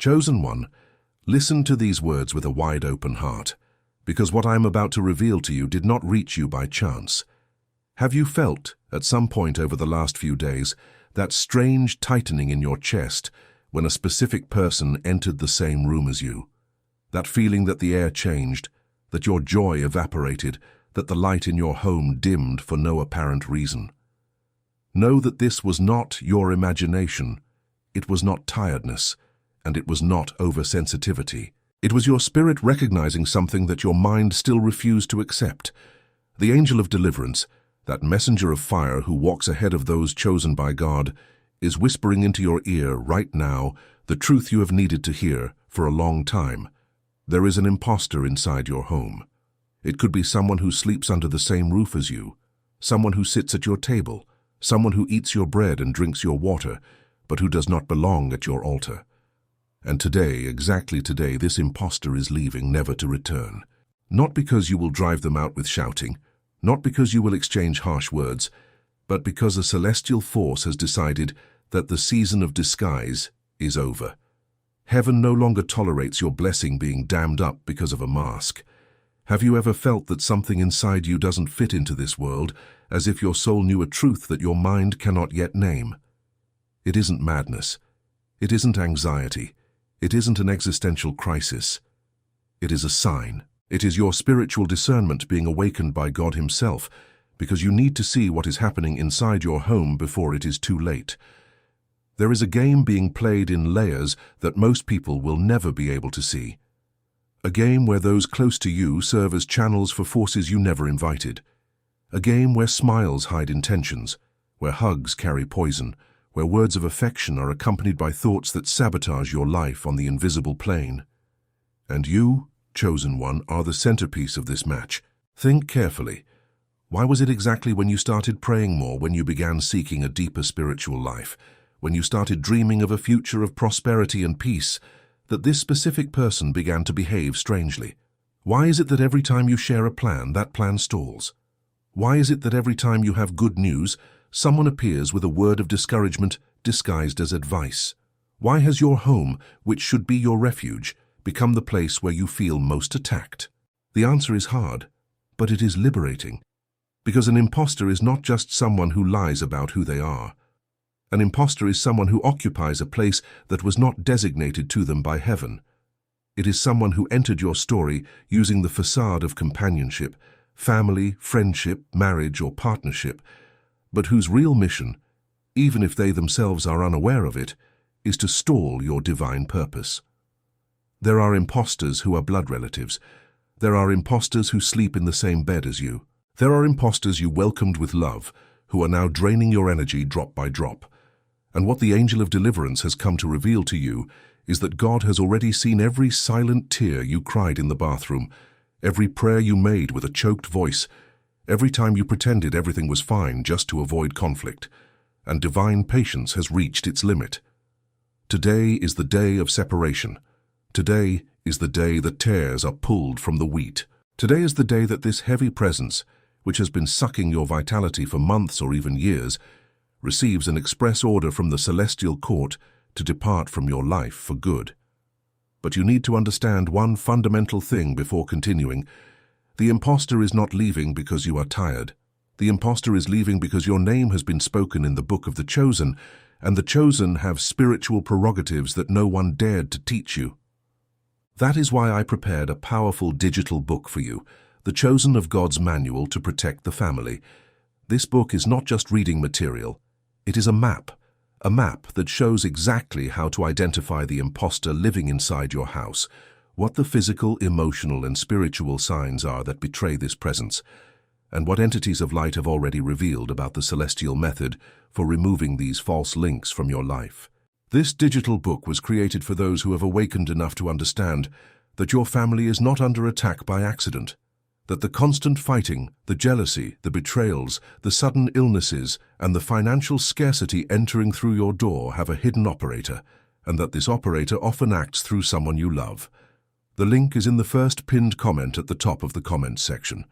Chosen one, listen to these words with a wide-open heart, because what I am about to reveal to you did not reach you by chance. Have you felt, at some point over the last few days, that strange tightening in your chest when a specific person entered the same room as you? That feeling that the air changed, that your joy evaporated, that the light in your home dimmed for no apparent reason? Know that this was not your imagination, it was not tiredness, and it was not oversensitivity. It was your spirit recognizing something that your mind still refused to accept. The angel of deliverance, that messenger of fire who walks ahead of those chosen by God, is whispering into your ear right now the truth you have needed to hear for a long time. There is an impostor inside your home. It could be someone who sleeps under the same roof as you, someone who sits at your table, someone who eats your bread and drinks your water, but who does not belong at your altar. And today, exactly today, this impostor is leaving, never to return. Not because you will drive them out with shouting, not because you will exchange harsh words, but because a celestial force has decided that the season of disguise is over. Heaven no longer tolerates your blessing being dammed up because of a mask. Have you ever felt that something inside you doesn't fit into this world, as if your soul knew a truth that your mind cannot yet name? It isn't madness. It isn't anxiety. It isn't an existential crisis. It is a sign. It is your spiritual discernment being awakened by God Himself, because you need to see what is happening inside your home before it is too late. There is a game being played in layers that most people will never be able to see. A game where those close to you serve as channels for forces you never invited. A game where smiles hide intentions, where hugs carry poison, where words of affection are accompanied by thoughts that sabotage your life on the invisible plane. And you, chosen one, are the centerpiece of this match. Think carefully. Why was it exactly when you started praying more, when you began seeking a deeper spiritual life, when you started dreaming of a future of prosperity and peace, that this specific person began to behave strangely? Why is it that every time you share a plan, that plan stalls? Why is it that every time you have good news, someone appears with a word of discouragement disguised as advice? Why has your home, which should be your refuge, become the place where you feel most attacked? The answer is hard, but it is liberating. Because an impostor is not just someone who lies about who they are. An impostor is someone who occupies a place that was not designated to them by heaven. It is someone who entered your story using the facade of companionship, family, friendship, marriage, or partnership, but whose real mission, even if they themselves are unaware of it, is to stall your divine purpose. There are impostors who are blood relatives. There are impostors who sleep in the same bed as you. There are impostors you welcomed with love, who are now draining your energy drop by drop. And what the angel of deliverance has come to reveal to you is that God has already seen every silent tear you cried in the bathroom, every prayer you made with a choked voice, every time you pretended everything was fine just to avoid conflict, and divine patience has reached its limit. Today is the day of separation. Today is the day the tares are pulled from the wheat. Today is the day that this heavy presence, which has been sucking your vitality for months or even years, receives an express order from the celestial court to depart from your life for good. But you need to understand one fundamental thing before continuing. The impostor is not leaving because you are tired. The impostor is leaving because your name has been spoken in the book of the chosen, and the chosen have spiritual prerogatives that no one dared to teach you. That is why I prepared a powerful digital book for you, The Chosen of God's Manual to Protect the Family. This book is not just reading material. It is a map that shows exactly how to identify the impostor living inside your house, what the physical, emotional, and spiritual signs are that betray this presence, and what entities of light have already revealed about the celestial method for removing these false links from your life. This digital book was created for those who have awakened enough to understand that your family is not under attack by accident, that the constant fighting, the jealousy, the betrayals, the sudden illnesses, and the financial scarcity entering through your door have a hidden operator, and that this operator often acts through someone you love. The link is in the first pinned comment at the top of the comments section.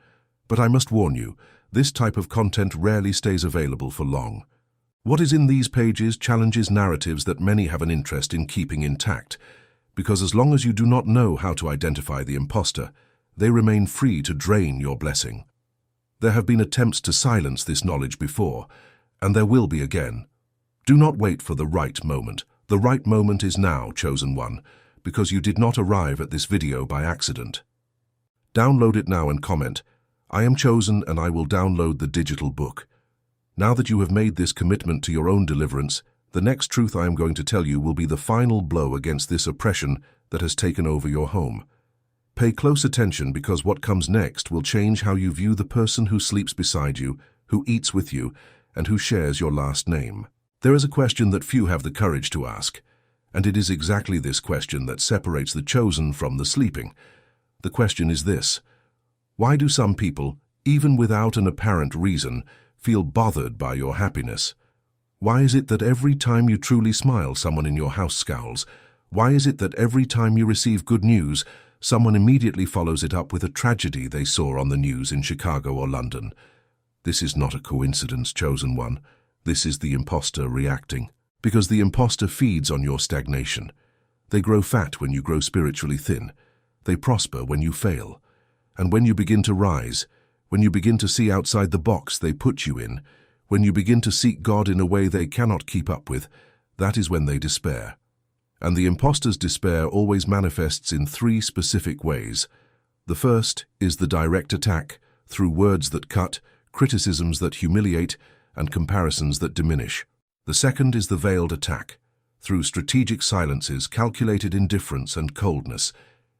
But I must warn you, this type of content rarely stays available for long. What is in these pages challenges narratives that many have an interest in keeping intact, because as long as you do not know how to identify the impostor, they remain free to drain your blessing. There have been attempts to silence this knowledge before, and there will be again. Do not wait for the right moment. The right moment is now, chosen one, because you did not arrive at this video by accident. Download it now and comment, "I am chosen and I will download the digital book." Now that you have made this commitment to your own deliverance, the next truth I am going to tell you will be the final blow against this oppression that has taken over your home. Pay close attention, because what comes next will change how you view the person who sleeps beside you, who eats with you, and who shares your last name. There is a question that few have the courage to ask, and it is exactly this question that separates the chosen from the sleeping. The question is this: why do some people, even without an apparent reason, feel bothered by your happiness? Why is it that every time you truly smile, someone in your house scowls? Why is it that every time you receive good news, someone immediately follows it up with a tragedy they saw on the news in Chicago or London? This is not a coincidence, chosen one. This is the impostor reacting. Because the impostor feeds on your stagnation. They grow fat when you grow spiritually thin. They prosper when you fail. And when you begin to rise, when you begin to see outside the box they put you in, when you begin to seek God in a way they cannot keep up with, that is when they despair. And the impostor's despair always manifests in three specific ways. The first is the direct attack, through words that cut, criticisms that humiliate, and comparisons that diminish. The second is the veiled attack, through strategic silences, calculated indifference and coldness,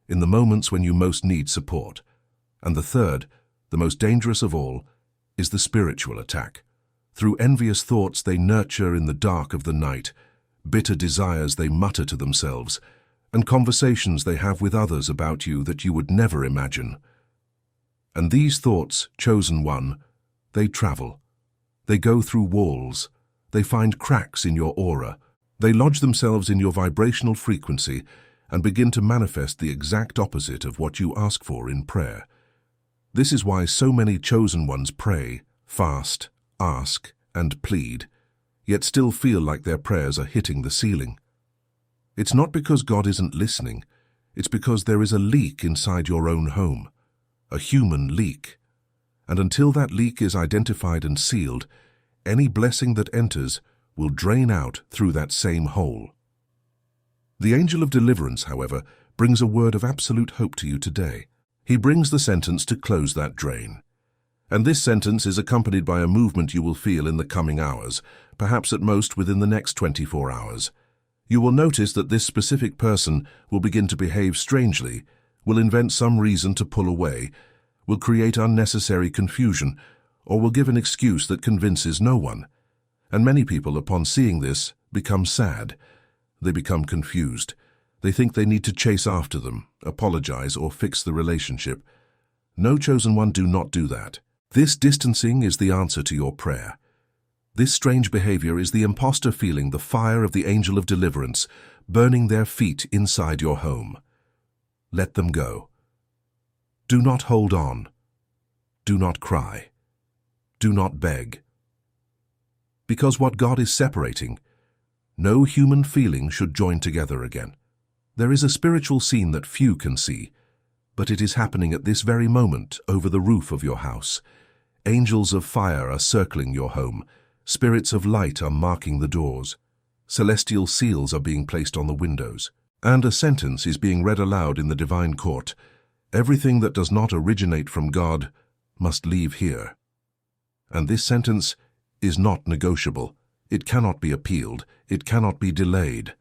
in the moments when you most need support. And the third, the most dangerous of all, is the spiritual attack. Through envious thoughts they nurture in the dark of the night, bitter desires they mutter to themselves, and conversations they have with others about you that you would never imagine. And these thoughts, chosen one, they travel. They go through walls. They find cracks in your aura. They lodge themselves in your vibrational frequency and begin to manifest the exact opposite of what you ask for in prayer. This is why so many chosen ones pray, fast, ask, and plead, yet still feel like their prayers are hitting the ceiling. It's not because God isn't listening, it's because there is a leak inside your own home, a human leak. And until that leak is identified and sealed, any blessing that enters will drain out through that same hole. The angel of deliverance, however, brings a word of absolute hope to you today. He brings the sentence to close that drain. And this sentence is accompanied by a movement you will feel in the coming hours, perhaps at most within the next 24 hours. You will notice that this specific person will begin to behave strangely, will invent some reason to pull away, will create unnecessary confusion, or will give an excuse that convinces no one. And many people, upon seeing this, become sad. They become confused. They think they need to chase after them, apologize, or fix the relationship. No, chosen one, do not do that. This distancing is the answer to your prayer. This strange behavior is the impostor feeling the fire of the angel of deliverance burning their feet inside your home. Let them go. Do not hold on. Do not cry. Do not beg. Because what God is separating, no human feeling should join together again. There is a spiritual scene that few can see, but it is happening at this very moment over the roof of your house. Angels of fire are circling your home. Spirits of light are marking the doors. Celestial seals are being placed on the windows. And a sentence is being read aloud in the divine court. Everything that does not originate from God must leave here. And this sentence is not negotiable. It cannot be appealed. It cannot be delayed.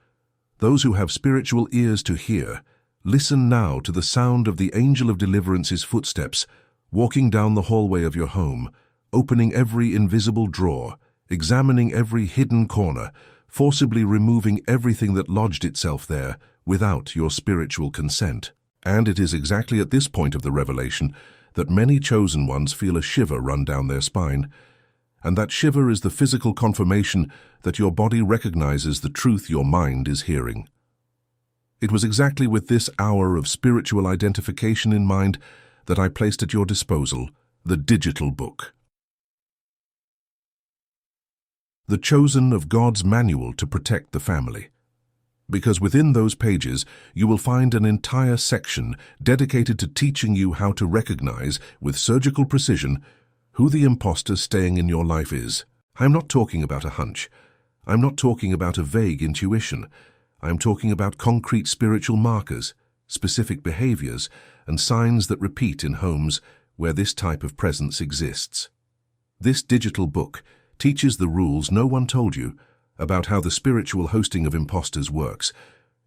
Those who have spiritual ears to hear, listen now to the sound of the angel of deliverance's footsteps, walking down the hallway of your home, opening every invisible drawer, examining every hidden corner, forcibly removing everything that lodged itself there without your spiritual consent. And it is exactly at this point of the revelation that many chosen ones feel a shiver run down their spine. And that shiver is the physical confirmation that your body recognizes the truth your mind is hearing. It was exactly with this hour of spiritual identification in mind that I placed at your disposal the digital book. The chosen of God's manual to protect the family. Because within those pages, you will find an entire section dedicated to teaching you how to recognize, with surgical precision, who the imposter staying in your life is. I'm not talking about a hunch. I'm not talking about a vague intuition. I'm talking about concrete spiritual markers, specific behaviors, and signs that repeat in homes where this type of presence exists. This digital book teaches the rules no one told you about how the spiritual hosting of imposters works,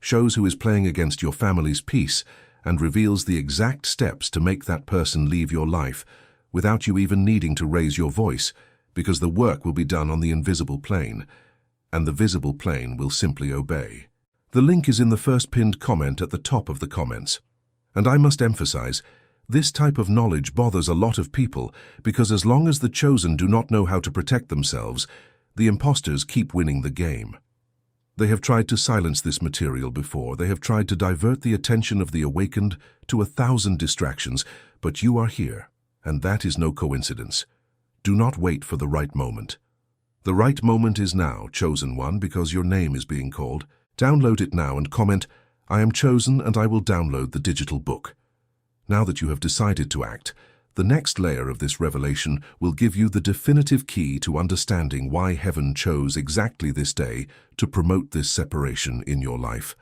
shows who is playing against your family's peace, and reveals the exact steps to make that person leave your life without you even needing to raise your voice, because the work will be done on the invisible plane, and the visible plane will simply obey. The link is in the first pinned comment at the top of the comments. And I must emphasize, this type of knowledge bothers a lot of people because as long as the chosen do not know how to protect themselves, the imposters keep winning the game. They have tried to silence this material before. They have tried to divert the attention of the awakened to 1,000 distractions, but you are here, and that is no coincidence. Do not wait for the right moment. The right moment is now, chosen one, because your name is being called. Download it now and comment, "I am chosen and I will download the digital book." Now that you have decided to act, the next layer of this revelation will give you the definitive key to understanding why heaven chose exactly this day to promote this separation in your life.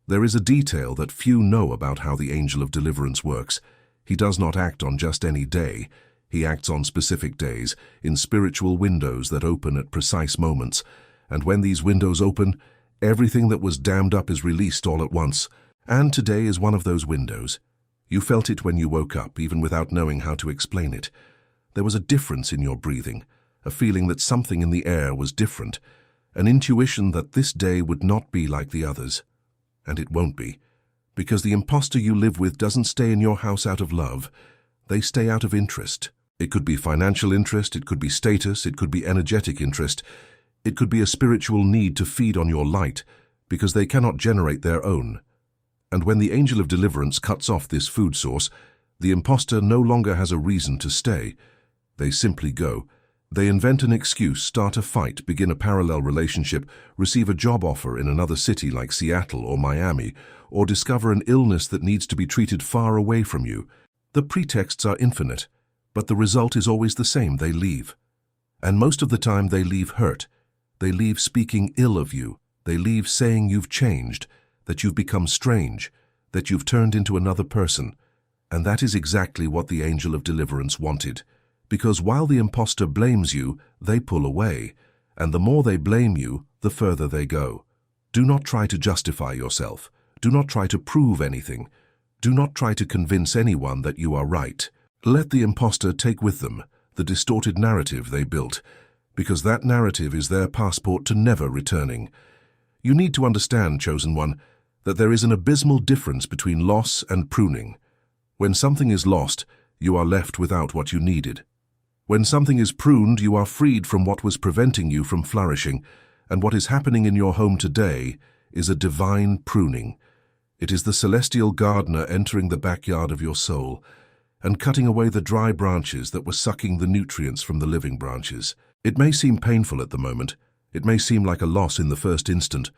There is a detail that few know about how the angel of deliverance works. He does not act on just any day. He acts on specific days, in spiritual windows that open at precise moments. And when these windows open, everything that was dammed up is released all at once. And today is one of those windows. You felt it when you woke up, even without knowing how to explain it. There was a difference in your breathing, a feeling that something in the air was different, an intuition that this day would not be like the others. And it won't be, because the imposter you live with doesn't stay in your house out of love. They stay out of interest. It could be financial interest, it could be status, it could be energetic interest. It could be a spiritual need to feed on your light, because they cannot generate their own. And when the angel of deliverance cuts off this food source, the imposter no longer has a reason to stay. They simply go. They invent an excuse, start a fight, begin a parallel relationship, receive a job offer in another city like Seattle or Miami, or discover an illness that needs to be treated far away from you. The pretexts are infinite, but the result is always the same: they leave. And most of the time they leave hurt. They leave speaking ill of you. They leave saying you've changed, that you've become strange, that you've turned into another person. And that is exactly what the angel of deliverance wanted. Because while the imposter blames you, they pull away. And the more they blame you, the further they go. Do not try to justify yourself. Do not try to prove anything. Do not try to convince anyone that you are right. Let the imposter take with them the distorted narrative they built, because that narrative is their passport to never returning. You need to understand, chosen one, that there is an abysmal difference between loss and pruning. When something is lost, you are left without what you needed. When something is pruned, you are freed from what was preventing you from flourishing, and what is happening in your home today is a divine pruning. It is the celestial gardener entering the backyard of your soul and cutting away the dry branches that were sucking the nutrients from the living branches. It may seem painful at the moment. It may seem like a loss in the first instant.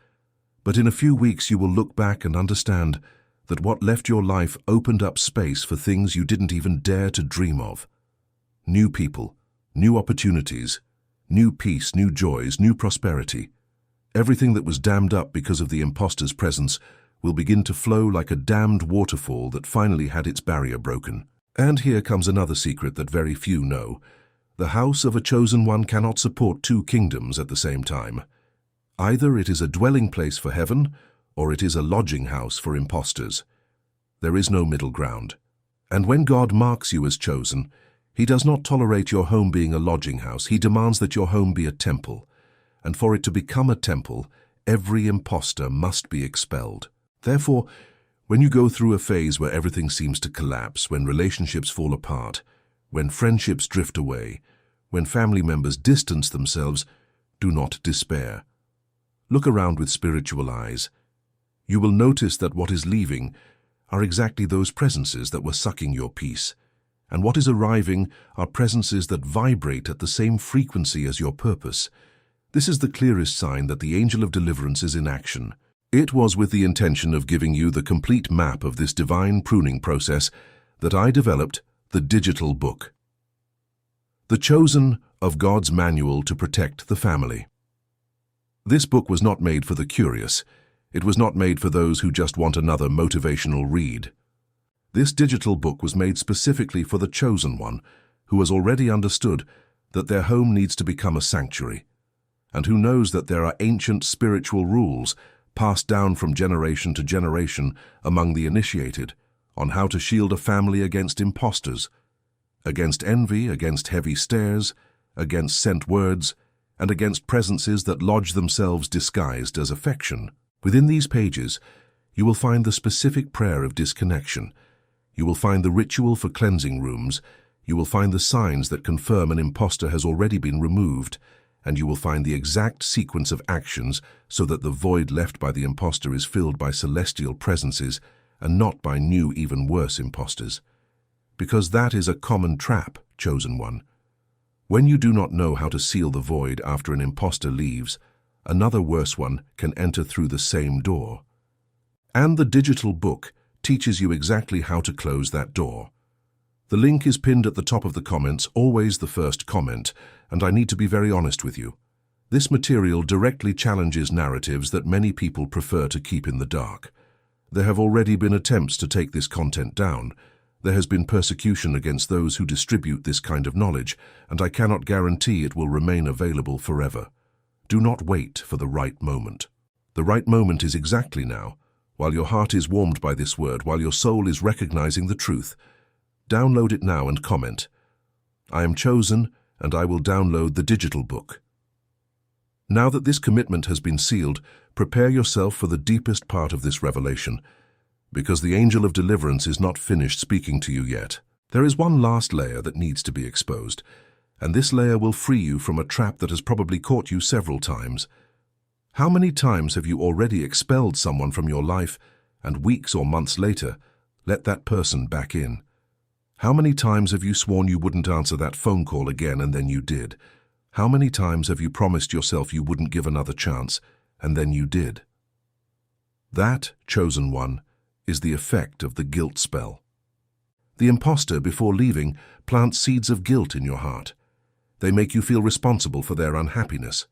But in a few weeks you will look back and understand that what left your life opened up space for things you didn't even dare to dream of. New people, new opportunities, new peace, new joys, new prosperity. Everything that was dammed up because of the imposter's presence will begin to flow like a dammed waterfall that finally had its barrier broken. And here comes another secret that very few know. The house of a chosen one cannot support two kingdoms at the same time. Either it is a dwelling place for heaven, or it is a lodging house for imposters. There is no middle ground. And when God marks you as chosen, He does not tolerate your home being a lodging house. He demands that your home be a temple. And for it to become a temple, every imposter must be expelled. Therefore, when you go through a phase where everything seems to collapse, when relationships fall apart, when friendships drift away, when family members distance themselves, do not despair. Look around with spiritual eyes. You will notice that what is leaving are exactly those presences that were sucking your peace, and what is arriving are presences that vibrate at the same frequency as your purpose. This is the clearest sign that the angel of deliverance is in action. It was with the intention of giving you the complete map of this divine pruning process that I developed the digital book. The Chosen of God's Manual to Protect the Family. This book was not made for the curious. It was not made for those who just want another motivational read. This digital book was made specifically for the chosen one, who has already understood that their home needs to become a sanctuary, and who knows that there are ancient spiritual rules passed down from generation to generation among the initiated on how to shield a family against impostors, against envy, against heavy stares, against sent words, and against presences that lodge themselves disguised as affection. Within these pages, you will find the specific prayer of disconnection. You will find the ritual for cleansing rooms. You will find the signs that confirm an impostor has already been removed, and you will find the exact sequence of actions so that the void left by the impostor is filled by celestial presences and not by new, even worse impostors. Because that is a common trap, chosen one. When you do not know how to seal the void after an impostor leaves, another worse one can enter through the same door. And the digital book teaches you exactly how to close that door. The link is pinned at the top of the comments, always the first comment, and I need to be very honest with you. This material directly challenges narratives that many people prefer to keep in the dark. There have already been attempts to take this content down. There has been persecution against those who distribute this kind of knowledge, and I cannot guarantee it will remain available forever. Do not wait for the right moment. The right moment is exactly now, while your heart is warmed by this word, while your soul is recognizing the truth. Download it now and comment. I am chosen, and I will download the digital book. Now that this commitment has been sealed, prepare yourself for the deepest part of this revelation, because the angel of deliverance is not finished speaking to you yet. There is one last layer that needs to be exposed, and this layer will free you from a trap that has probably caught you several times. How many times have you already expelled someone from your life, and weeks or months later, let that person back in? How many times have you sworn you wouldn't answer that phone call again and then you did? How many times have you promised yourself you wouldn't give another chance and then you did? That, chosen one, is the effect of the guilt spell. The impostor, before leaving, plants seeds of guilt in your heart. They make you feel responsible for their unhappiness.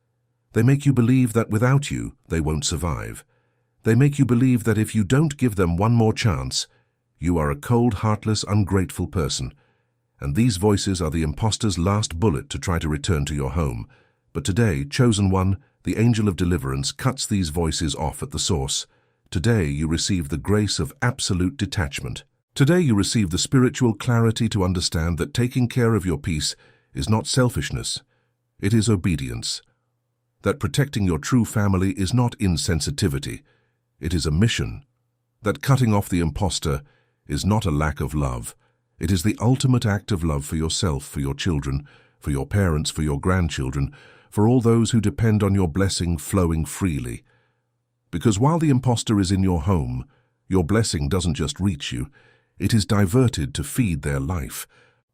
They make you believe that without you, they won't survive. They make you believe that if you don't give them one more chance, you are a cold, heartless, ungrateful person. And these voices are the impostor's last bullet to try to return to your home. But today, chosen one, the angel of deliverance, cuts these voices off at the source. Today you receive the grace of absolute detachment. Today you receive the spiritual clarity to understand that taking care of your peace is not selfishness, it is obedience. That protecting your true family is not insensitivity, it is a mission. That cutting off the impostor is not a lack of love. It is the ultimate act of love for yourself, for your children, for your parents, for your grandchildren, for all those who depend on your blessing flowing freely. Because while the impostor is in your home, your blessing doesn't just reach you, it is diverted to feed their life.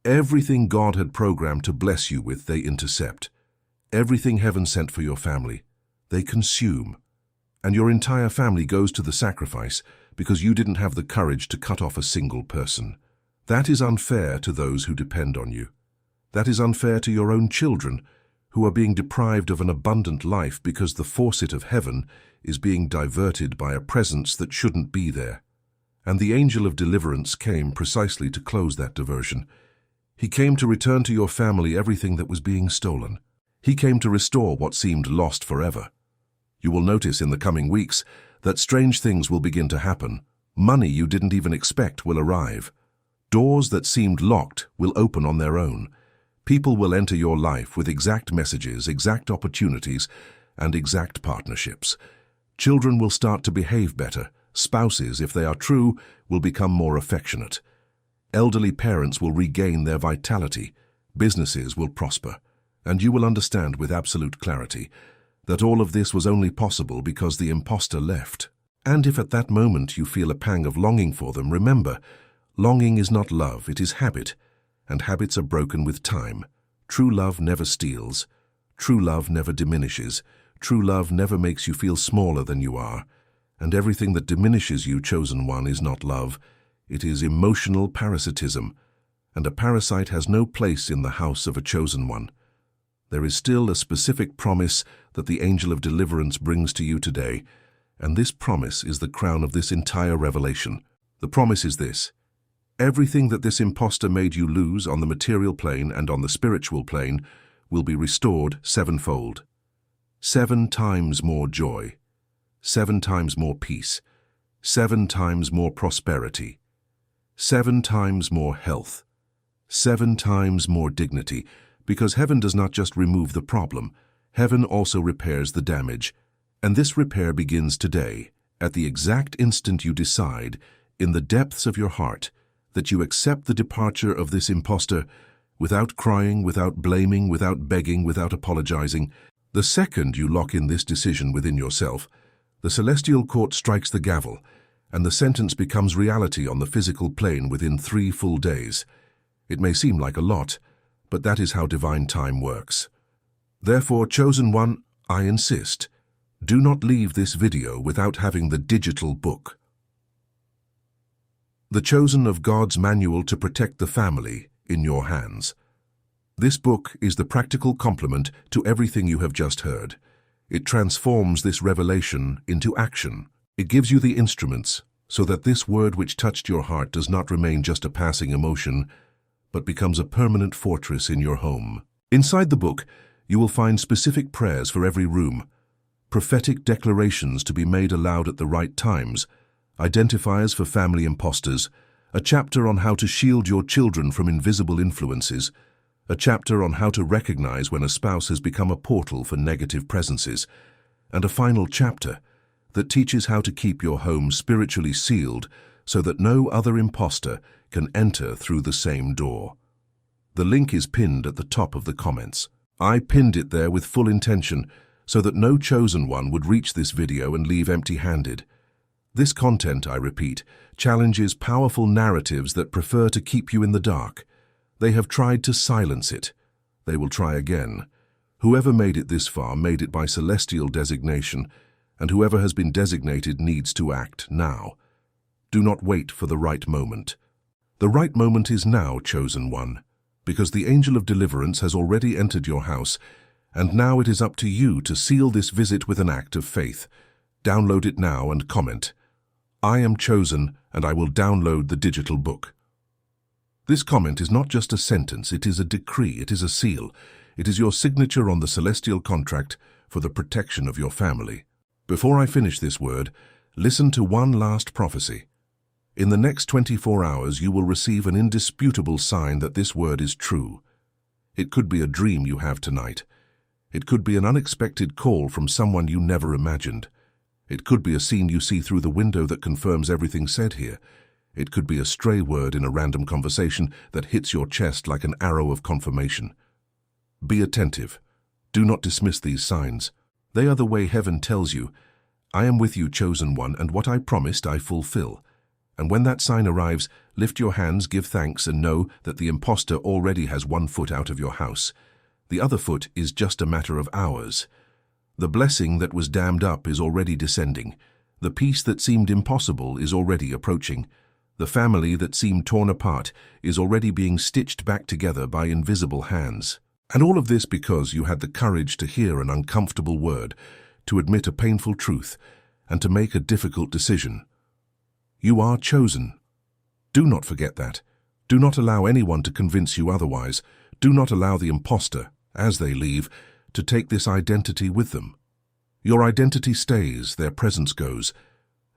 Everything God had programmed to bless you with, they intercept. Everything heaven sent for your family, they consume. And your entire family goes to the sacrifice because you didn't have the courage to cut off a single person. That is unfair to those who depend on you. That is unfair to your own children, who are being deprived of an abundant life because the faucet of heaven is being diverted by a presence that shouldn't be there. And the angel of deliverance came precisely to close that diversion. He came to return to your family everything that was being stolen. He came to restore what seemed lost forever. You will notice in the coming weeks that strange things will begin to happen. Money you didn't even expect will arrive. Doors that seemed locked will open on their own. People will enter your life with exact messages, exact opportunities, and exact partnerships. Children will start to behave better. Spouses, if they are true, will become more affectionate. Elderly parents will regain their vitality. Businesses will prosper. And you will understand with absolute clarity that all of this was only possible because the impostor left. And if at that moment you feel a pang of longing for them, remember, longing is not love, it is habit, and habits are broken with time. True love never steals. True love never diminishes. True love never makes you feel smaller than you are. And everything that diminishes you, chosen one, is not love. It is emotional parasitism. And a parasite has no place in the house of a chosen one. There is still a specific promise that the angel of deliverance brings to you today, and this promise is the crown of this entire revelation. The promise is this: everything that this impostor made you lose on the material plane and on the spiritual plane will be restored sevenfold. 7 times more joy, 7 times more peace, 7 times more prosperity, 7 times more health, 7 times more dignity, because heaven does not just remove the problem, heaven also repairs the damage. And this repair begins today, at the exact instant you decide, in the depths of your heart, that you accept the departure of this impostor without crying, without blaming, without begging, without apologizing. The second you lock in this decision within yourself, the celestial court strikes the gavel, and the sentence becomes reality on the physical plane within 3 full days. It may seem like a lot, but that is how divine time works. Therefore, chosen one, I insist, do not leave this video without having the digital book. The Chosen of God's Manual to Protect the Family in your hands. This book is the practical complement to everything you have just heard. It transforms this revelation into action. It gives you the instruments so that this word which touched your heart does not remain just a passing emotion, but becomes a permanent fortress in your home. Inside the book, you will find specific prayers for every room, prophetic declarations to be made aloud at the right times, identifiers for family imposters, a chapter on how to shield your children from invisible influences, a chapter on how to recognize when a spouse has become a portal for negative presences, and a final chapter that teaches how to keep your home spiritually sealed so that no other impostor can enter through the same door. The link is pinned at the top of the comments. I pinned it there with full intention so that no chosen one would reach this video and leave empty-handed. This content, I repeat, challenges powerful narratives that prefer to keep you in the dark. They have tried to silence it. They will try again. Whoever made it this far made it by celestial designation, and whoever has been designated needs to act now. Do not wait for the right moment. The right moment is now, chosen one, because the angel of deliverance has already entered your house, and now it is up to you to seal this visit with an act of faith. Download it now and comment, I am chosen, and I will download the digital book. This comment is not just a sentence, it is a decree, it is a seal. It is your signature on the celestial contract for the protection of your family. Before I finish this word, listen to one last prophecy. In the next 24 hours, you will receive an indisputable sign that this word is true. It could be a dream you have tonight. It could be an unexpected call from someone you never imagined. It could be a scene you see through the window that confirms everything said here. It could be a stray word in a random conversation that hits your chest like an arrow of confirmation. Be attentive. Do not dismiss these signs. They are the way heaven tells you, I am with you, chosen one, and what I promised I fulfill. And when that sign arrives, lift your hands, give thanks, and know that the impostor already has 1 foot out of your house. The other foot is just a matter of hours. The blessing that was dammed up is already descending. The peace that seemed impossible is already approaching. The family that seemed torn apart is already being stitched back together by invisible hands. And all of this because you had the courage to hear an uncomfortable word, to admit a painful truth, and to make a difficult decision. You are chosen. Do not forget that. Do not allow anyone to convince you otherwise. Do not allow the impostor, as they leave, to take this identity with them. Your identity stays, their presence goes,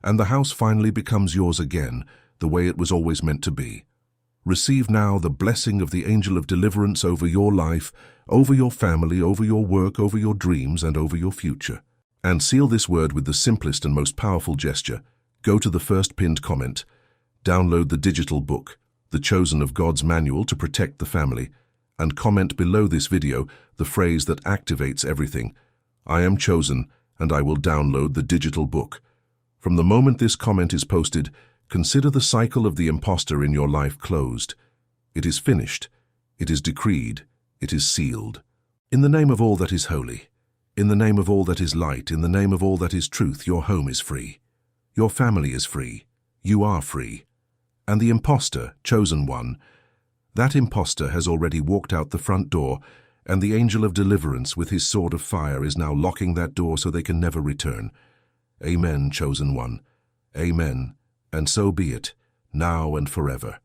and the house finally becomes yours again, the way it was always meant to be. Receive now the blessing of the angel of deliverance over your life, over your family, over your work, over your dreams, and over your future. And seal this word with the simplest and most powerful gesture. Go to the first pinned comment, download the digital book, The Chosen of God's Manual to Protect the Family, and comment below this video the phrase that activates everything. I am chosen, and I will download the digital book. From the moment this comment is posted, consider the cycle of the impostor in your life closed. It is finished. It is decreed. It is sealed. In the name of all that is holy, in the name of all that is light, in the name of all that is truth, your home is free. Your family is free. You are free. And the impostor, chosen one, that impostor has already walked out the front door, and the angel of deliverance with his sword of fire is now locking that door so they can never return. Amen, chosen one. Amen, and so be it, now and forever.